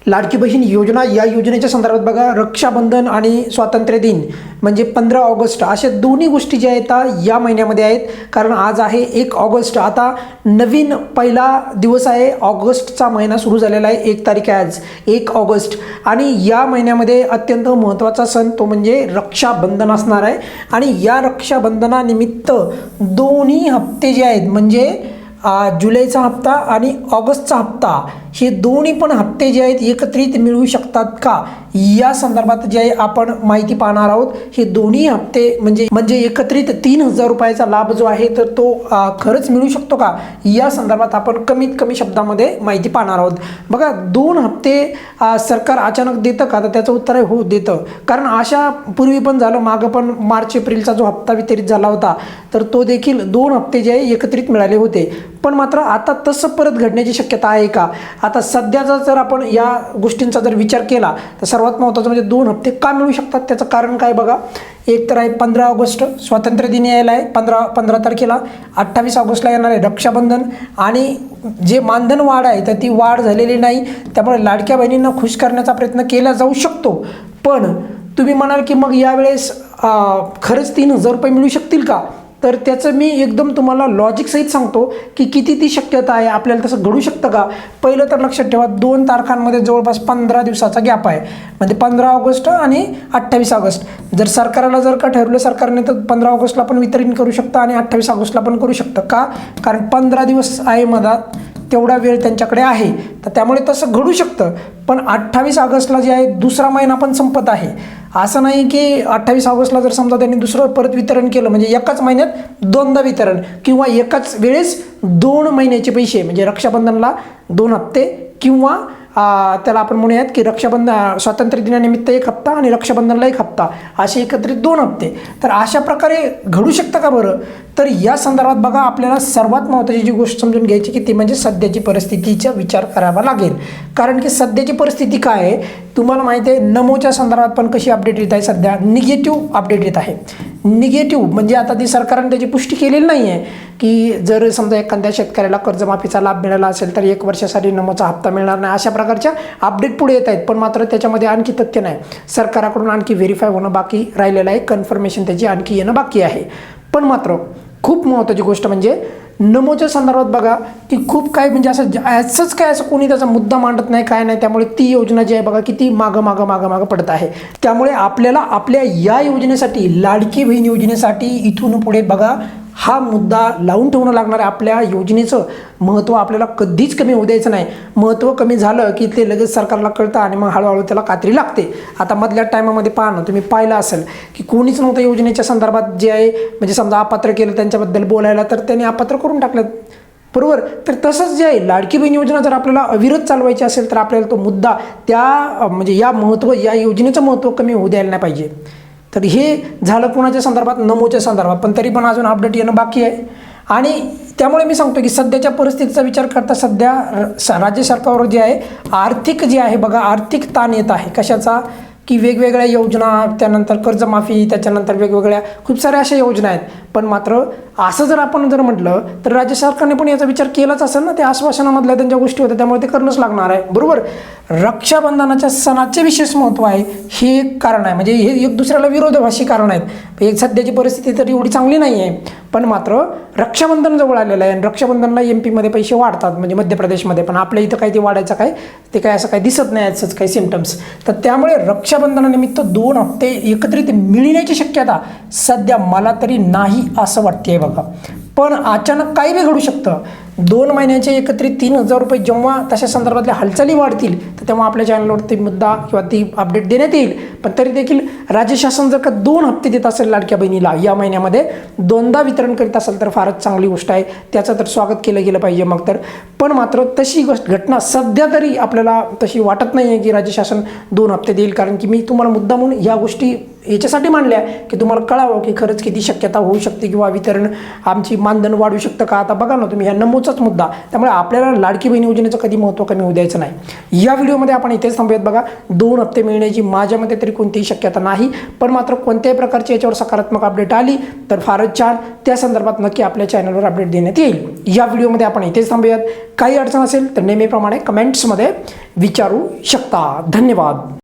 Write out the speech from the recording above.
लाडकी बहीण योजना या योजनेच्या संदर्भात बघा, रक्षाबंधन आणि स्वातंत्र्य दिन म्हणजे 15 ऑगस्ट अशा दोन्ही गोष्टी ज्या आहेत या महिन्यामध्ये आहेत. कारण आज आहे 1 ऑगस्ट. आता नवीन पहिला दिवस आहे, ऑगस्टचा महिना सुरू झालेला आहे. 1 तारीख आहे आज, 1 ऑगस्ट. आणि या महिन्यामध्ये अत्यंत महत्त्वाचा सण तो म्हणजे रक्षाबंधन असणार आहे. आणि या रक्षाबंधनानिमित्त दोन्ही हप्ते जे आहेत म्हणजे जुलैचा हप्ता आणि ऑगस्टचा हप्ता, हे दोन्ही पण हप्ते जे आहेत एकत्रित मिळू शकतात का, या संदर्भात जे आहे आपण माहिती पाहणार आहोत. हे दोन्ही हप्ते म्हणजे एकत्रित 3000 रुपयाचा लाभ जो आहे तर तो खरंच मिळू शकतो का, या संदर्भात आपण कमीत कमी शब्दामध्ये माहिती पाहणार आहोत. बघा, 2 हप्ते सरकार अचानक देतं का, तर त्याचं उत्तर आहे हो, देतं. कारण अशा पूर्वी पण झालं, मागं पण मार्च एप्रिलचा जो हप्ता वितरित झाला होता तर तो देखील 2 हप्ते जे आहे एकत्रित मिळाले होते. पण मात्र आता तसं परत घडण्याची शक्यता आहे का. आता सध्याचा जर आपण या गोष्टींचा जर विचार केला तर सर्वात महत्त्वाचं म्हणजे 2 हप्ते का मिळू शकतात, त्याचं कारण काय बघा. एक तर आहे 15 ऑगस्ट स्वातंत्र्य दिन यायला आहे, 15 तारखेला. 28 ऑगस्टला येणार आहे रक्षाबंधन. आणि जे मानधन वाढ आहे तर ती वाढ झालेली नाही, त्यामुळे लाडक्या बहिणींना खुश करण्याचा प्रयत्न केला जाऊ शकतो. पण तुम्ही म्हणाल की मग यावेळेस खरंच 3000 रुपये मिळू शकतील का, तर त्याचं मी एकदम तुम्हाला लॉजिकसहित सांगतो की किती ती शक्यता आहे, आपल्याला तसं घडू शकतं का. पहिलं तर लक्षात ठेवा, 2 तारखांमध्ये जवळपास 15 दिवसाचा गॅप आहे. म्हणजे 15 ऑगस्ट आणि 28 ऑगस्ट. जर सरकारला जर का ठरवलं सरकारने तर 15 ऑगस्टला पण वितरण करू शकतं आणि 28 ऑगस्टला पण करू शकतं का, कारण 15 दिवस आहे मधात, तेवढा वेळ त्यांच्याकडे आहे. तर त्यामुळे तसं घडू शकतं. पण 28 ऑगस्टला जे आहे दुसरा महिना पण संपत आहे. असं नाही की 28 ऑगस्टला जर समजा त्यांनी दुसरं परत वितरण केलं म्हणजे एकाच महिन्यात 2दा वितरण किंवा एकाच वेळेस 2 महिन्याचे पैसे, म्हणजे रक्षाबंधनला 2 हप्ते किंवा त्याला आपण म्हणूयात की स्वातंत्र्य दिनानिमित्त 1 हप्ता आणि रक्षाबंधनला 1 हप्ता, असे एकत्रित 2 हप्ते. तर अशा प्रकारे घडू शकतं का बरं. तर या संदर्भात बघा, आपल्याला सर्वात महत्त्वाची जी गोष्ट समजून घ्यायची की ती म्हणजे सध्याची परिस्थितीचा विचार करावा लागेल. कारण की सध्याची परिस्थिती काय आहे तुम्हाला माहिती आहे. नमोच्या संदर्भात पण कशी अपडेट येत आहे, सध्या निगेटिव्ह अपडेट येत आहे. निगेटिव्ह म्हणजे आता ती सरकारने त्याची पुष्टी केलेली नाही आहे की जर समजा एखाद्या शेतकऱ्याला कर्जमाफीचा लाभ मिळाला असेल तर 1 वर्षासाठी नमोचा हप्ता मिळणार नाही, अशा प्रकारच्या अपडेट पुढे येत आहेत. पण मात्र त्याच्यामध्ये आणखी तथ्य नाही, सरकाराकडून आणखी व्हेरीफाय होणं बाकी राहिलेलं आहे, कन्फर्मेशन त्याची आणखी येणं बाकी आहे. पण मात्र खूप महत्त्वाची गोष्ट म्हणजे नमोच्या संदर्भात बघा की खूप काय म्हणजे असंच काय असं कोणी त्याचा मुद्दा मांडत नाही, काय नाही. त्यामुळे ती योजना जी आहे बघा किती मागं पडत आहे. त्यामुळे आपल्याला आपल्या या योजनेसाठी, लाडकी बहीण योजनेसाठी इथून पुढे बघा हा मुद्दा लावून ठेवणं लागणार आहे. आपल्या योजनेचं महत्त्व आपल्याला कधीच कमी होऊ द्यायचं नाही. महत्त्व कमी झालं की ते लगेच सरकारला कळतं आणि मग हळूहळू त्याला कात्री लागते. आता मधल्या टायमामध्ये पाहणं तुम्ही पाहिलं असेल की कोणीच नव्हतं योजनेच्या संदर्भात जे आहे म्हणजे समजा अपात्र केलं त्यांच्याबद्दल बोलायला, तर त्यांनी अपात्र करून टाकलं, बरोबर. तर तसंच जे आहे लाडकी बहीण योजना जर आपल्याला अविरत चालवायची असेल तर आपल्याला तो मुद्दा त्या म्हणजे या योजनेचं महत्त्व कमी होऊ द्यायला नाही पाहिजे. तर हे झालं कोणाच्या संदर्भात, नमोच्या संदर्भात. पण तरी पण अजून अपडेट येणं बाकी आहे. आणि त्यामुळे मी सांगतो की सध्याच्या परिस्थितीचा विचार करता सध्या राज्य सरकारवर जे आहे आर्थिक जे आहे बघा, आर्थिक ताण येत आहे. कशाचा की वेगवेगळ्या योजना, त्यानंतर कर्जमाफी, त्याच्यानंतर वेगवेगळ्या खूप साऱ्या अशा योजना आहेत. पण मात्र असं जर आपण म्हटलं तर राज्य सरकारने पण याचा विचार केलाच असेल ना. ते आश्वासनामधल्या त्यांच्या गोष्टी होत्या, त्यामुळे ते करणंच लागणार आहे, बरोबर. रक्षाबंधनाच्या सणाचे विशेष महत्त्व आहे, हे एक कारण आहे. म्हणजे हे एक दुसऱ्याला विरोधाभासी कारण आहेत. एक सध्याची परिस्थिती तर एवढी चांगली नाही आहे, पण मात्र रक्षाबंधन जवळ आलेलं आहे आणि रक्षाबंधनला MP मध्ये पैसे वाढतात, म्हणजे मध्य प्रदेशमध्ये. पण आपल्या इथं काही ते वाढायचं काय, ते काय असं काही दिसत नाही असंच काही सिम्पटम्स. तर त्यामुळे रक्षाबंधनानिमित्त 2 हप्ते एकत्रित मिळण्याची शक्यता सध्या मला तरी नाही असं वाटते बघा. पण अचानक काही बी घडू शकतं. 2 महिन्याचे एकत्रित 3000 रुपये जेव्हा तशा संदर्भातल्या हालचाली वाढतील तर तेव्हा आपल्या चॅनलवर ती मुद्दा किंवा ती अपडेट देण्यात येईल. पण तरी देखील राज्य शासन जर का 2 हप्ते देत असेल लाडक्या बहिणीला या महिन्यामध्ये 2दा वितरण करीत असेल तर फारच चांगली गोष्ट आहे, त्याचं तर स्वागत केलं गेलं पाहिजे मग तर. पण मात्र तशी घटना सध्या तरी आपल्याला तशी वाटत नाही आहे की राज्य शासन 2 हप्ते देईल. कारण की मी तुम्हाला मुद्दा म्हणून या गोष्टी याच्यासाठी मांडल्या की तुम्हाला कळावं की खरंच किती शक्यता होऊ शकते किंवा वितरण आमची मानधन वाढू शकतं का. आता बघा ना तुम्ही, ह्या नमूद तोच मुद्दा. त्यामुळे आपल्याला लाडकी बहीण योजनेचं कधी महत्त्व कमी होऊ द्यायचं नाही. या व्हिडिओमध्ये आपण इथेच थांबूयात बघा. 2 हप्ते मिळण्याची माझ्या मते तरी कोणतीही शक्यता नाही, पण मात्र कोणत्याही प्रकारची याच्यावर सकारात्मक अपडेट आली तर फारच छान. त्या संदर्भात नक्की आपल्या चॅनलवर अपडेट देण्यात येईल. या व्हिडिओमध्ये आपण इथेच थांबूयात. काही अडचण असेल तर नेहमीप्रमाणे कमेंट्समध्ये विचारू शकता. धन्यवाद.